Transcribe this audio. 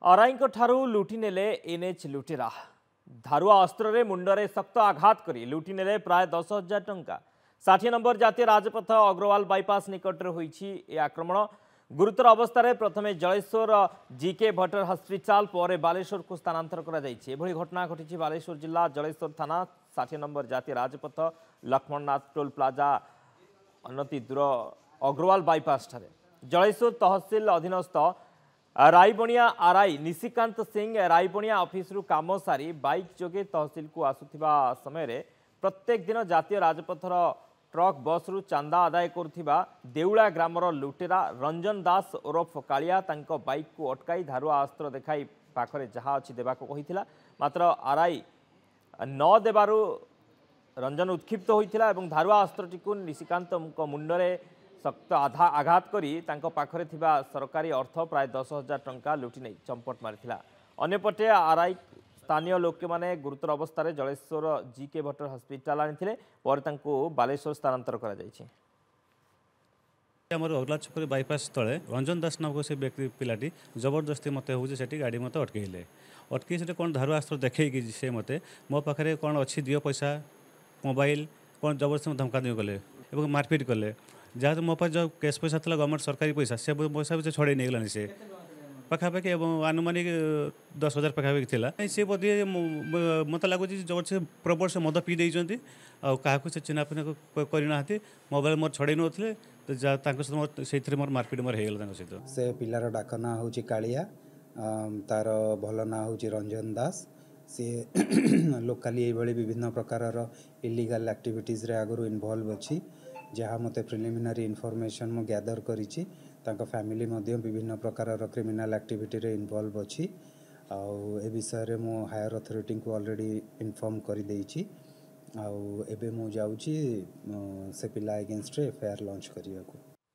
आराईଙ୍କ ठारू लुटि नेले एनएच लुटेरा धारुआ अस्त्र रे मुंडरे शक्त आघात करी लुटि नेले प्राय 10,000 टंका 60 नंबर जातीय राजपथ अग्रवाल बाईपास निकट रे होईछि ए आक्रमण गुरुतर अवस्था रे प्रथमे जलेश्वर जीके भट्टर हस्पिटाल पर बालेश्वर को स्थानांतर करा जायछि। एभଳି घटना घटिछि बालेश्वर जिला जलेश्वर थाना 60 नंबर जातीय राजपथ लक्ष्मणनाथ टोल प्लाजा अनति दूर अग्रवाल बाईपास ठारे जलेश्वर तहसील अधीनस्थ रायबणिया आरआई निशिकांत सिंह रायबणिया ऑफिस रु काम सारी बाइक जोगे तहसील को आसुथिबा समय रे प्रत्येक दिन जातीय राजपथर ट्रक बस रु चांदा आदाय करुथिबा देउळा ग्रामर लुटेरा रंजन दास ओरफ कालिया तांको बाइक को अटकाई धारुआ अस्त्र देखाई पाखरे जहा अछि देबाको कहिथिला मात्र आरआई न देबारु रंजन उत्क्षिप्त होइथिला एवं धारुआ अस्त्रटी को निशिकांत मुंडरे शक्त आघात करी तांको पाखरे थिबा सरकारी अर्थ प्राय 10,000 टंका लुटि नै चंपट मारिथिला। अन्यपटे आरआई स्थानीय लोक माने गुरुतर अवस्था रे जलेश्वर जीके भट्टर हस्पिटाल आनिथिले पर तांको बालेश्वर स्थानांतर करा जायछि। आमर अगला छक बाईपास तले रंजन दास नाम को से व्यक्ति पिलाटी जबरदस्ती मते हो सेठी गाड़ी मते अटकेले अटकी से कौन धारुआ अस्त्र देखई से मते मो पाखरे कौन अच्छी दियो पैसा मोबाइल कौन जबरदस्ती धमका दियो गले एवं मारपीट कले जहाँ मो पास जो कैश पैसा था गवर्नमेंट सरकारी पैसा से पैसा भी छड़े नहीं गलानी से पाखापाखि आनुमानिक 10,000 पाखापाखि थिला सी बोधे मत लगुच जो से प्रबल से मद पी देती क्या से चिन्हापिना करना मोबाइल मोर छड़े नौले तो से मोर मारपीट मोर होगा सहित से पिलार डाक ना हूँ कालिया तार भल ना हूँ रंजन दास सी लोकाली ये विभिन्न प्रकार इलीगल एक्टिविटीज रे आगु इन्वॉल्व अच्छी जहाँ मते प्रिलिमिनारी इनफॉरमेशन मु गैदर करिछि तांका फैमिली मध्य विभिन्न प्रकार क्रिमिनल एक्टिविटी रे इन्वॉल्व अच्छी आउ ए विषय रे मु हायर अथॉरिटी को ऑलरेडी इन्फॉर्म कर देइछि आउ एबे मु जाउछि से पिला अगेंस्ट एफआईआर लॉन्च करिया को।